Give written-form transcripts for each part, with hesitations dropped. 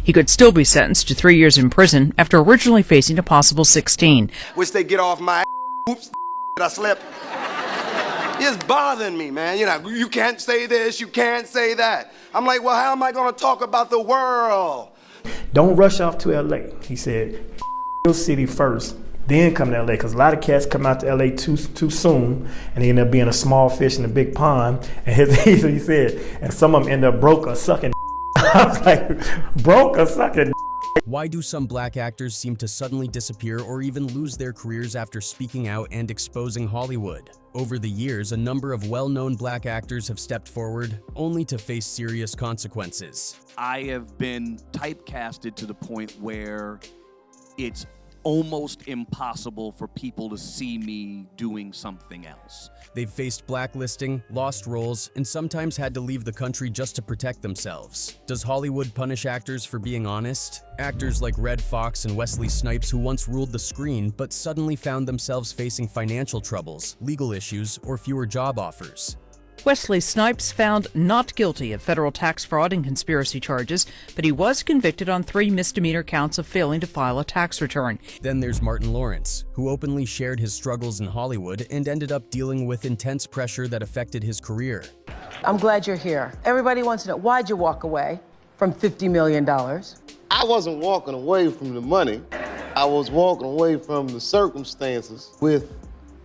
He could still be sentenced to 3 years in prison after originally facing a possible 16. Wish they get off my oops, I slept. It's bothering me, man. You know, you can't say this, you can't say that. I'm like, well, how am I going to talk about the world? Don't rush off to LA. He said, your city first, then come to LA, because a lot of cats come out to LA too soon, and they end up being a small fish in a big pond. And he said, and some of them end up broke or sucking. I was like, broke or sucking. Why do some black actors seem to suddenly disappear or even lose their careers after speaking out and exposing Hollywood? Over the years, a number of well-known black actors have stepped forward, only to face serious consequences. I have been typecasted to the point where it's almost impossible for people to see me doing something else. They've faced blacklisting, lost roles, and sometimes had to leave the country just to protect themselves. Does Hollywood punish actors for being honest? Actors like Foxx and Wesley Snipes, who once ruled the screen but suddenly found themselves facing financial troubles, legal issues, or fewer job offers. Wesley Snipes found not guilty of federal tax fraud and conspiracy charges, but he was convicted on 3 misdemeanor counts of failing to file a tax return. Then there's Martin Lawrence, who openly shared his struggles in Hollywood and ended up dealing with intense pressure that affected his career. I'm glad you're here. Everybody wants to know, why'd you walk away from $50 million? I wasn't walking away from the money. I was walking away from the circumstances with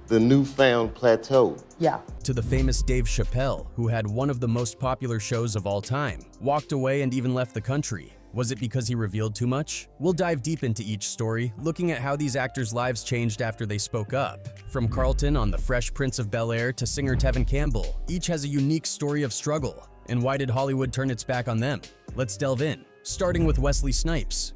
the newfound plateau. Yeah. To the famous Dave Chappelle, who had one of the most popular shows of all time, walked away and even left the country. Was it because he revealed too much? We'll dive deep into each story, looking at how these actors' lives changed after they spoke up. From Carlton on The Fresh Prince of Bel-Air to singer Tevin Campbell, each has a unique story of struggle. And why did Hollywood turn its back on them? Let's delve in, starting with Wesley Snipes.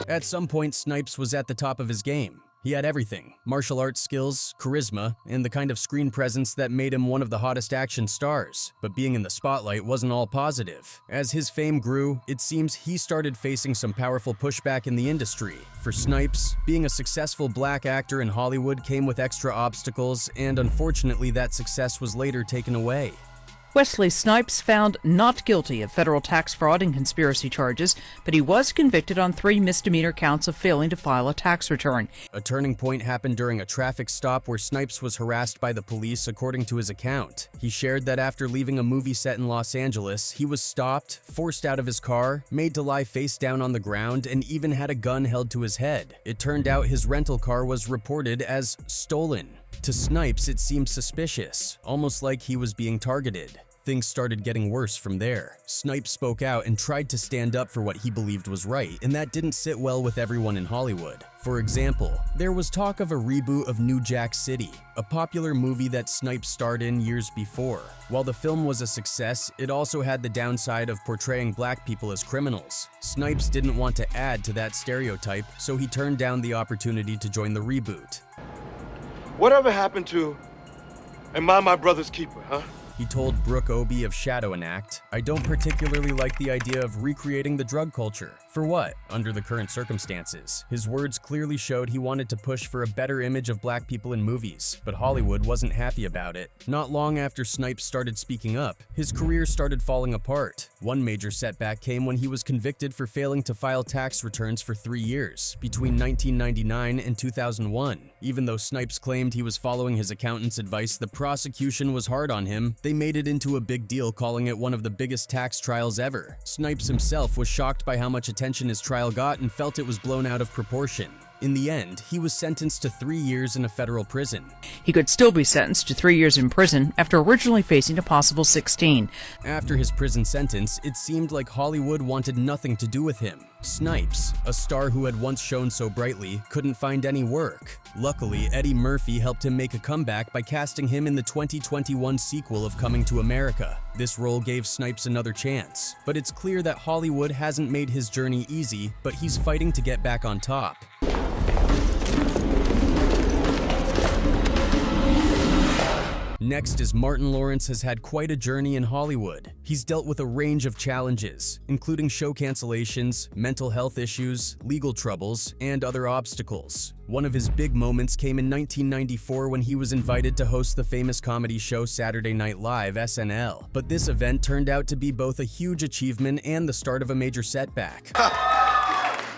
At some point, Snipes was at the top of his game. He had everything: martial arts skills, charisma, and the kind of screen presence that made him one of the hottest action stars. But being in the spotlight wasn't all positive. As his fame grew, it seems he started facing some powerful pushback in the industry. For Snipes, being a successful black actor in Hollywood came with extra obstacles, and unfortunately that success was later taken away. Wesley Snipes found not guilty of federal tax fraud and conspiracy charges, but he was convicted on 3 misdemeanor counts of failing to file a tax return. A turning point happened during a traffic stop where Snipes was harassed by the police, according to his account. He shared that after leaving a movie set in Los Angeles, he was stopped, forced out of his car, made to lie face down on the ground, and even had a gun held to his head. It turned out his rental car was reported as stolen. To Snipes, it seemed suspicious, almost like he was being targeted. Things started getting worse from there. Snipes spoke out and tried to stand up for what he believed was right, and that didn't sit well with everyone in Hollywood. For example, there was talk of a reboot of New Jack City, a popular movie that Snipes starred in years before. While the film was a success, it also had the downside of portraying black people as criminals. Snipes didn't want to add to that stereotype, so he turned down the opportunity to join the reboot. Whatever happened to, am I my brother's keeper, huh? He told Brooke Obie of Shadow and Act, "I don't particularly like the idea of recreating the drug culture. For what? Under the current circumstances." His words clearly showed he wanted to push for a better image of black people in movies, but Hollywood wasn't happy about it. Not long after Snipes started speaking up, his career started falling apart. One major setback came when he was convicted for failing to file tax returns for 3 years, between 1999 and 2001. Even though Snipes claimed he was following his accountant's advice, the prosecution was hard on him. They made it into a big deal, calling it one of the biggest tax trials ever. Snipes himself was shocked by how much attention his trial got and felt it was blown out of proportion. In the end, he was sentenced to 3 years in a federal prison. He could still be sentenced to 3 years in prison after originally facing a possible 16. After his prison sentence, it seemed like Hollywood wanted nothing to do with him. Snipes, a star who had once shone so brightly, couldn't find any work. Luckily, Eddie Murphy helped him make a comeback by casting him in the 2021 sequel of Coming to America. This role gave Snipes another chance. But it's clear that Hollywood hasn't made his journey easy, but he's fighting to get back on top. Next is Martin Lawrence has had quite a journey in Hollywood. He's dealt with a range of challenges, including show cancellations, mental health issues, legal troubles, and other obstacles. One of his big moments came in 1994 when he was invited to host the famous comedy show Saturday Night Live, SNL. But this event turned out to be both a huge achievement and the start of a major setback.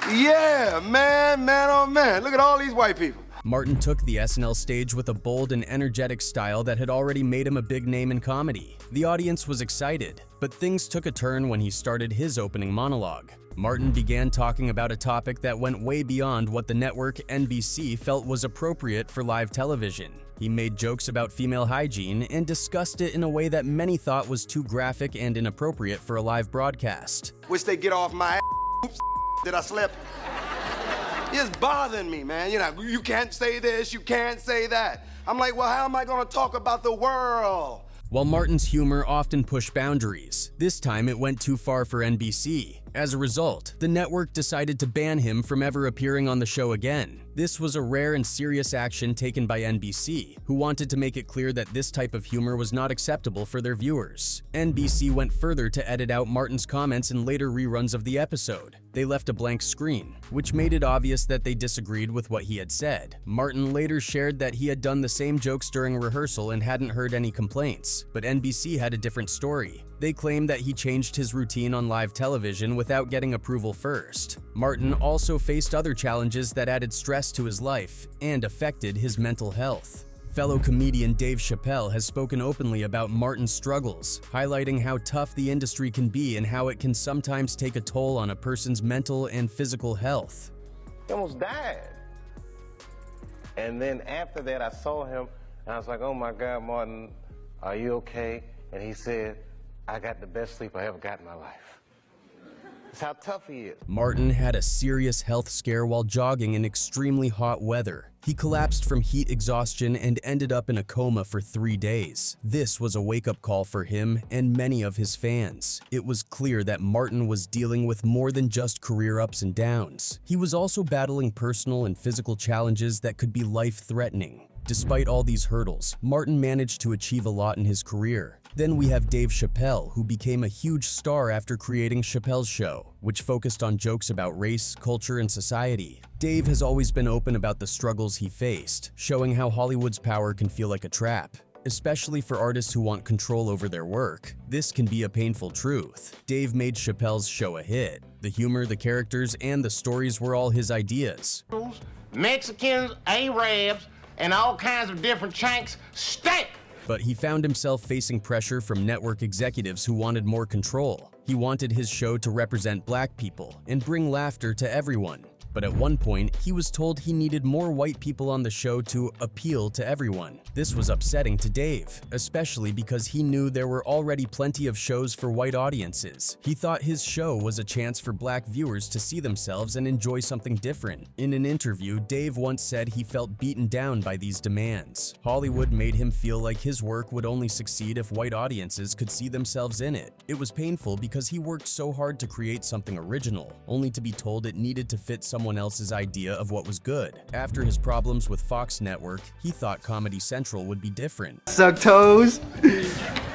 Yeah, man, oh man, look at all these white people. Martin took the SNL stage with a bold and energetic style that had already made him a big name in comedy. The audience was excited, but things took a turn when he started his opening monologue. Martin began talking about a topic that went way beyond what the network NBC felt was appropriate for live television. He made jokes about female hygiene and discussed it in a way that many thought was too graphic and inappropriate for a live broadcast. Wish they get off my oops, did I slip? It's bothering me, man. You can't say this, you can't say that. I'm like, well, how am I gonna talk about the world? While Martin's humor often pushed boundaries, this time it went too far for NBC. As a result, the network decided to ban him from ever appearing on the show again. This was a rare and serious action taken by NBC, who wanted to make it clear that this type of humor was not acceptable for their viewers. NBC went further to edit out Martin's comments in later reruns of the episode. They left a blank screen, which made it obvious that they disagreed with what he had said. Martin later shared that he had done the same jokes during rehearsal and hadn't heard any complaints, but NBC had a different story. They claimed that he changed his routine on live television without getting approval first. Martin also faced other challenges that added stress to his life and affected his mental health. Fellow comedian Dave Chappelle has spoken openly about Martin's struggles, highlighting how tough the industry can be and how it can sometimes take a toll on a person's mental and physical health. He almost died. And then after that, I saw him, and I was like, oh my God, Martin, are you okay? And he said, I got the best sleep I ever got in my life. That's how tough he is. Martin had a serious health scare while jogging in extremely hot weather. He collapsed from heat exhaustion and ended up in a coma for 3 days. This was a wake-up call for him and many of his fans. It was clear that Martin was dealing with more than just career ups and downs. He was also battling personal and physical challenges that could be life-threatening. Despite all these hurdles, Martin managed to achieve a lot in his career. Then we have Dave Chappelle, who became a huge star after creating Chappelle's Show, which focused on jokes about race, culture, and society. Dave has always been open about the struggles he faced, showing how Hollywood's power can feel like a trap, especially for artists who want control over their work. This can be a painful truth. Dave made Chappelle's Show a hit. The humor, the characters, and the stories were all his ideas. Mexicans, Arabs, and all kinds of different chanks stink! But he found himself facing pressure from network executives who wanted more control. He wanted his show to represent black people and bring laughter to everyone. But at one point, he was told he needed more white people on the show to appeal to everyone. This was upsetting to Dave, especially because he knew there were already plenty of shows for white audiences. He thought his show was a chance for black viewers to see themselves and enjoy something different. In an interview, Dave once said he felt beaten down by these demands. Hollywood made him feel like his work would only succeed if white audiences could see themselves in it. It was painful because he worked so hard to create something original, only to be told it needed to fit someone else's idea of what was good. After his problems with Fox Network, he thought Comedy Central would be different. Suck toes.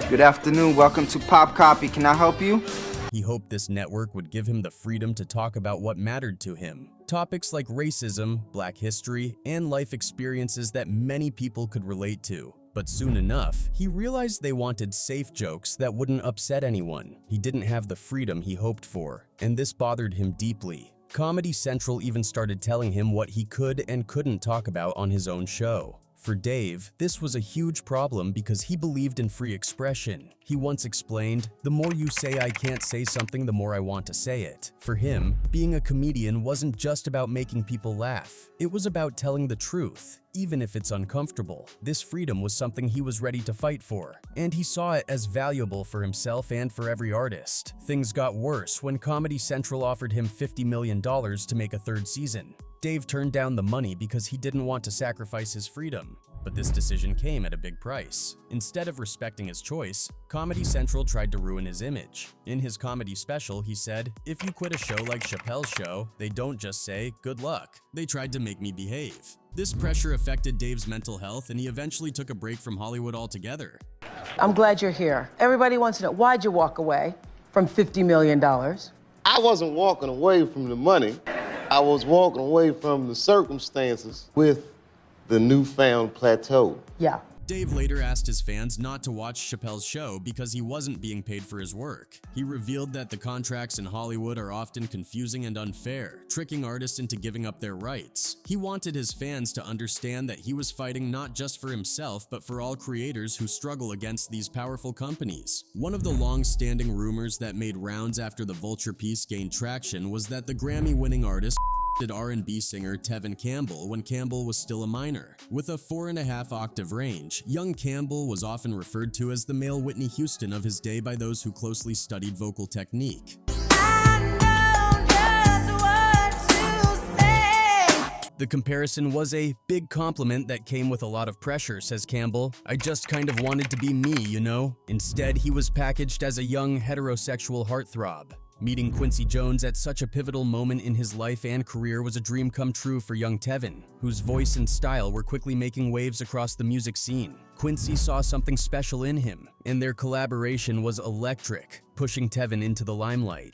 Good afternoon, welcome to Pop Copy. Can I help you? He hoped this network would give him the freedom to talk about what mattered to him. Topics like racism, black history, and life experiences that many people could relate to. But soon enough, he realized they wanted safe jokes that wouldn't upset anyone. He didn't have the freedom he hoped for, and this bothered him deeply. Comedy Central even started telling him what he could and couldn't talk about on his own show. For Dave, this was a huge problem because he believed in free expression. He once explained, "The more you say I can't say something, the more I want to say it." For him, being a comedian wasn't just about making people laugh. It was about telling the truth, even if it's uncomfortable. This freedom was something he was ready to fight for, and he saw it as valuable for himself and for every artist. Things got worse when Comedy Central offered him $50 million to make a third season. Dave turned down the money because he didn't want to sacrifice his freedom. But this decision came at a big price. Instead of respecting his choice, Comedy Central tried to ruin his image. In his comedy special, he said, "If you quit a show like Chappelle's Show, they don't just say, 'Good luck.' They tried to make me behave." This pressure affected Dave's mental health, and he eventually took a break from Hollywood altogether. I'm glad you're here. Everybody wants to know, why'd you walk away from $50 million? I wasn't walking away from the money. I was walking away from the circumstances with the newfound plateau. Yeah. Dave later asked his fans not to watch Chappelle's show because he wasn't being paid for his work. He revealed that the contracts in Hollywood are often confusing and unfair, tricking artists into giving up their rights. He wanted his fans to understand that he was fighting not just for himself, but for all creators who struggle against these powerful companies. One of the long-standing rumors that made rounds after the Vulture piece gained traction was that the Grammy-winning artist did R&B singer Tevin Campbell when Campbell was still a minor. With a 4.5 octave range, young Campbell was often referred to as the male Whitney Houston of his day by those who closely studied vocal technique. The comparison was a big compliment that came with a lot of pressure, says Campbell. "I just kind of wanted to be me, you know?" Instead, he was packaged as a young heterosexual heartthrob. Meeting Quincy Jones at such a pivotal moment in his life and career was a dream come true for young Tevin, whose voice and style were quickly making waves across the music scene. Quincy saw something special in him, and their collaboration was electric, pushing Tevin into the limelight.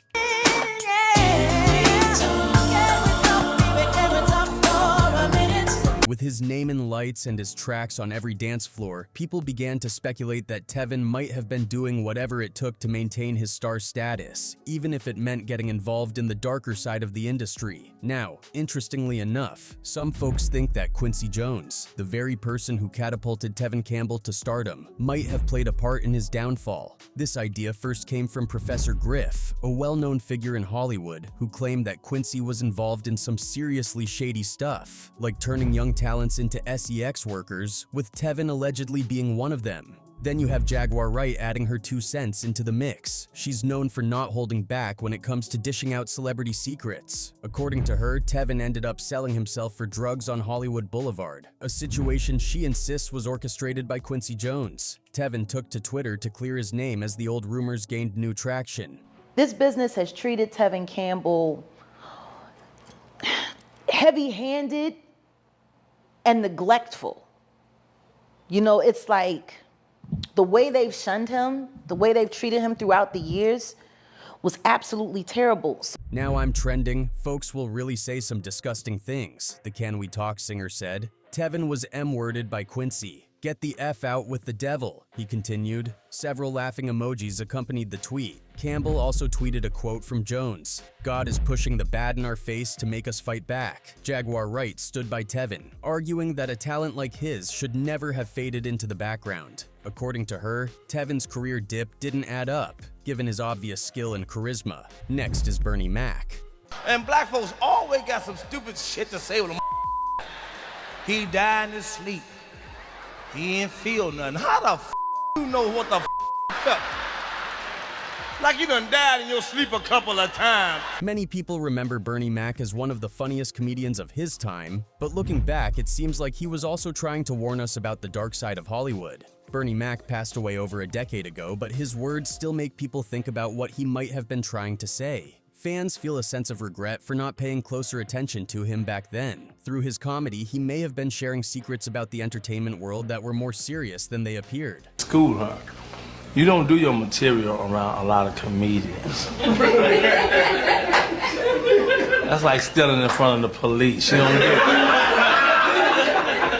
With his name in lights and his tracks on every dance floor, people began to speculate that Tevin might have been doing whatever it took to maintain his star status, even if it meant getting involved in the darker side of the industry. Now, interestingly enough, some folks think that Quincy Jones, the very person who catapulted Tevin Campbell to stardom, might have played a part in his downfall. This idea first came from Professor Griff, a well-known figure in Hollywood, who claimed that Quincy was involved in some seriously shady stuff, like turning young talents into SEX workers, with Tevin allegedly being one of them. Then you have Jaguar Wright adding her 2 cents into the mix. She's known for not holding back when it comes to dishing out celebrity secrets. According to her, Tevin ended up selling himself for drugs on Hollywood Boulevard, a situation she insists was orchestrated by Quincy Jones. Tevin took to Twitter to clear his name as the old rumors gained new traction. This business has treated Tevin Campbell heavy-handed and neglectful. You know, it's like the way they've shunned him, the way they've treated him throughout the years was absolutely terrible. "Now I'm trending, folks will really say some disgusting things," the Can We Talk singer said. Tevin was M-worded by Quincy. "Get the F out with the devil," he continued. Several laughing emojis accompanied the tweet. Campbell also tweeted a quote from Jones. "God is pushing the bad in our face to make us fight back." Jaguar Wright stood by Tevin, arguing that a talent like his should never have faded into the background. According to her, Tevin's career dip didn't add up, given his obvious skill and charisma. Next is Bernie Mack. And black folks always got some stupid shit to say with him. He died in his sleep. He ain't feel nothing. How the f you know what the f felt? Like you done died in your sleep a couple of times. Many people remember Bernie Mac as one of the funniest comedians of his time, but looking back, it seems like he was also trying to warn us about the dark side of Hollywood. Bernie Mac passed away over a decade ago, but his words still make people think about what he might have been trying to say. Fans feel a sense of regret for not paying closer attention to him back then. Through his comedy, he may have been sharing secrets about the entertainment world that were more serious than they appeared. School, huh? You don't do your material around a lot of comedians. That's like stealing in front of the police. You don't do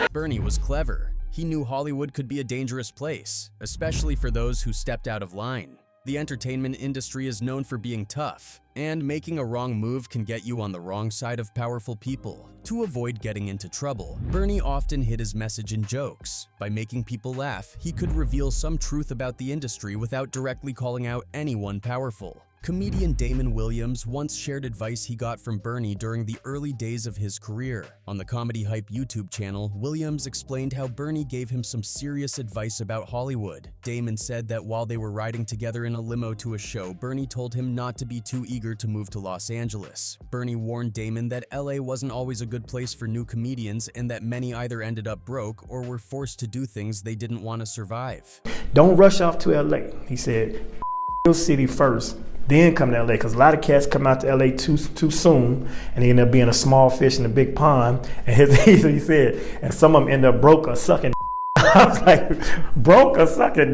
it. Bernie was clever. He knew Hollywood could be a dangerous place, especially for those who stepped out of line. The entertainment industry is known for being tough, and making a wrong move can get you on the wrong side of powerful people. To avoid getting into trouble, Bernie often hid his message in jokes. By making people laugh, he could reveal some truth about the industry without directly calling out anyone powerful. Comedian Damon Williams once shared advice he got from Bernie during the early days of his career. On the Comedy Hype YouTube channel, Williams explained how Bernie gave him some serious advice about Hollywood. Damon said that while they were riding together in a limo to a show, Bernie told him not to be too eager to move to Los Angeles. Bernie warned Damon that LA wasn't always a good place for new comedians and that many either ended up broke or were forced to do things they didn't want to survive. Don't rush off to LA. He said, your city first, then come to LA, because a lot of cats come out to LA too soon, and they end up being a small fish in a big pond. And he said, and some of them end up broke or sucking. I was like, broke or sucking.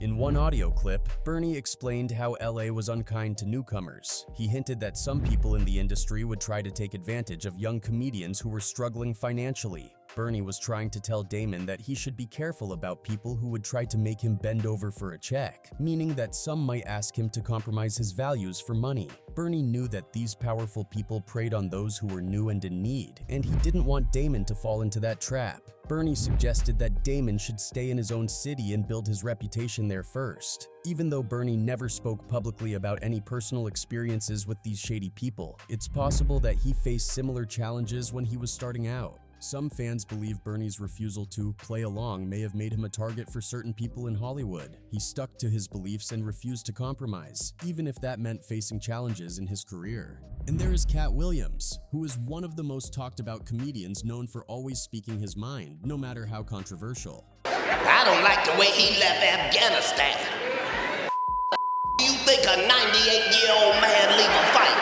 In one audio clip, Bernie explained how LA was unkind to newcomers. He hinted that some people in the industry would try to take advantage of young comedians who were struggling financially. Bernie was trying to tell Damon that he should be careful about people who would try to make him bend over for a check, meaning that some might ask him to compromise his values for money. Bernie knew that these powerful people preyed on those who were new and in need, and he didn't want Damon to fall into that trap. Bernie suggested that Damon should stay in his own city and build his reputation there first. Even though Bernie never spoke publicly about any personal experiences with these shady people, it's possible that he faced similar challenges when he was starting out. Some fans believe Bernie's refusal to play along may have made him a target for certain people in Hollywood. He stuck to his beliefs and refused to compromise, even if that meant facing challenges in his career. And there is Cat Williams, who is one of the most talked about comedians known for always speaking his mind, no matter how controversial. I don't like the way he left Afghanistan. You think a 98-year-old man leave a fight?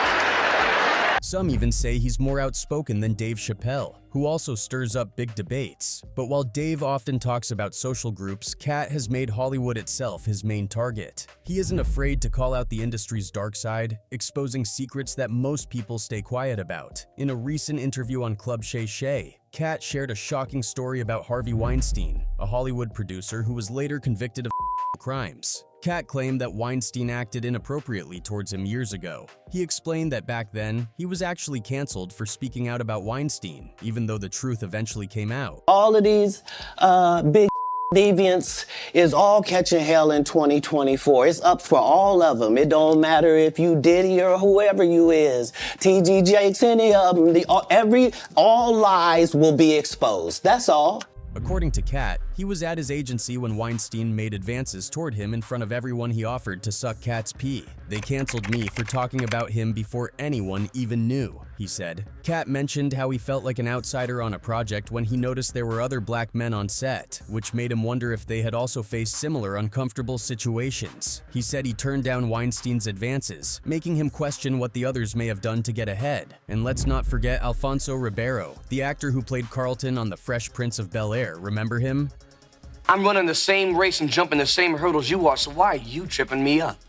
Some even say he's more outspoken than Dave Chappelle, who also stirs up big debates. But while Dave often talks about social groups, Cat has made Hollywood itself his main target. He isn't afraid to call out the industry's dark side, exposing secrets that most people stay quiet about. In a recent interview on Club Shay Shay, Cat shared a shocking story about Harvey Weinstein, a Hollywood producer who was later convicted of crimes. Cat claimed that Weinstein acted inappropriately towards him years ago. He explained that back then, he was actually canceled for speaking out about Weinstein, even though the truth eventually came out. All of these big deviants is all catching hell in 2024. It's up for all of them. It don't matter if you Diddy or whoever you is. TG Jakes, any of them. All lies will be exposed. That's all. According to Cat, he was at his agency when Weinstein made advances toward him in front of everyone he offered to suck Cat's pee. They canceled me for talking about him before anyone even knew, he said. Cat mentioned how he felt like an outsider on a project when he noticed there were other black men on set, which made him wonder if they had also faced similar uncomfortable situations. He said he turned down Weinstein's advances, making him question what the others may have done to get ahead. And let's not forget Alfonso Ribeiro, the actor who played Carlton on The Fresh Prince of Bel-Air. Remember him? I'm running the same race and jumping the same hurdles you are, so why are you tripping me up?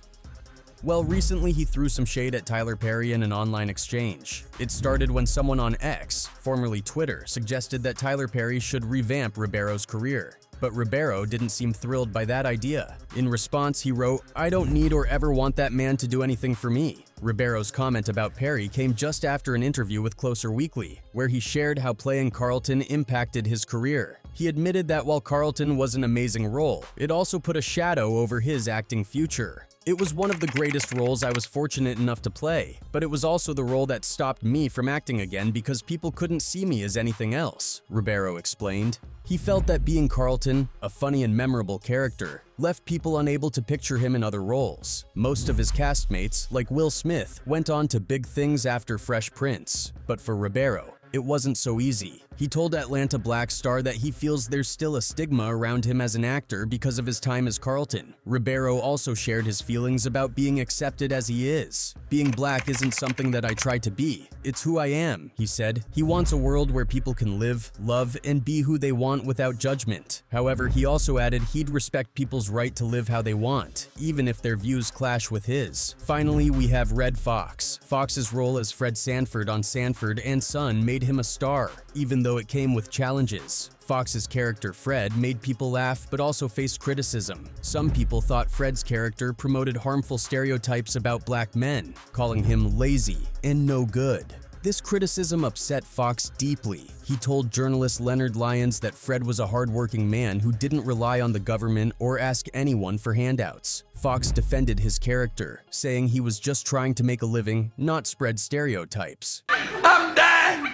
Well, recently he threw some shade at Tyler Perry in an online exchange. It started when someone on X, formerly Twitter, suggested that Tyler Perry should revamp Ribeiro's career. But Ribeiro didn't seem thrilled by that idea. In response, he wrote, "I don't need or ever want that man to do anything for me." Ribeiro's comment about Perry came just after an interview with Closer Weekly, where he shared how playing Carlton impacted his career. He admitted that while Carlton was an amazing role, it also put a shadow over his acting future. "It was one of the greatest roles I was fortunate enough to play, but it was also the role that stopped me from acting again because people couldn't see me as anything else," Ribeiro explained. He felt that being Carlton, a funny and memorable character, left people unable to picture him in other roles. Most of his castmates, like Will Smith, went on to big things after Fresh Prince. But for Ribeiro, it wasn't so easy. He told Atlanta Black Star that he feels there's still a stigma around him as an actor because of his time as Carlton. Ribeiro also shared his feelings about being accepted as he is. "Being black isn't something that I try to be. It's who I am," he said. He wants a world where people can live, love, and be who they want without judgment. However, he also added he'd respect people's right to live how they want, even if their views clash with his. Finally, we have Red Fox. Fox's role as Fred Sanford on Sanford and Son made him a star, even though it came with challenges. Fox's character Fred made people laugh but also faced criticism. Some people thought Fred's character promoted harmful stereotypes about black men, calling him lazy and no good. This criticism upset Foxx deeply. He told journalist Leonard Lyons that Fred was a hardworking man who didn't rely on the government or ask anyone for handouts. Foxx defended his character, saying he was just trying to make a living, not spread stereotypes. I'm dying.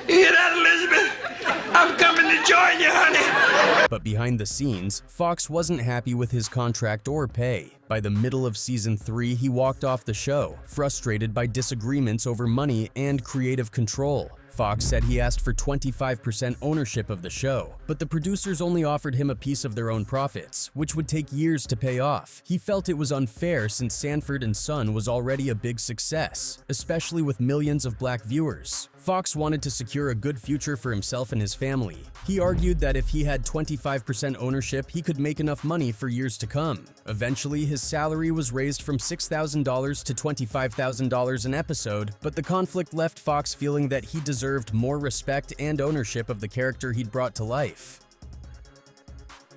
You hear that, Elizabeth? I'm coming to join you, honey. But behind the scenes, Foxx wasn't happy with his contract or pay. By the middle of season 3, he walked off the show, frustrated by disagreements over money and creative control. Foxx said he asked for 25% ownership of the show, but the producers only offered him a piece of their own profits, which would take years to pay off. He felt it was unfair since Sanford and Son was already a big success, especially with millions of black viewers. Foxx wanted to secure a good future for himself and his family. He argued that if he had 25% ownership, he could make enough money for years to come. Eventually, his salary was raised from $6,000 to $25,000 an episode, but the conflict left Foxx feeling that he deserved more respect and ownership of the character he'd brought to life.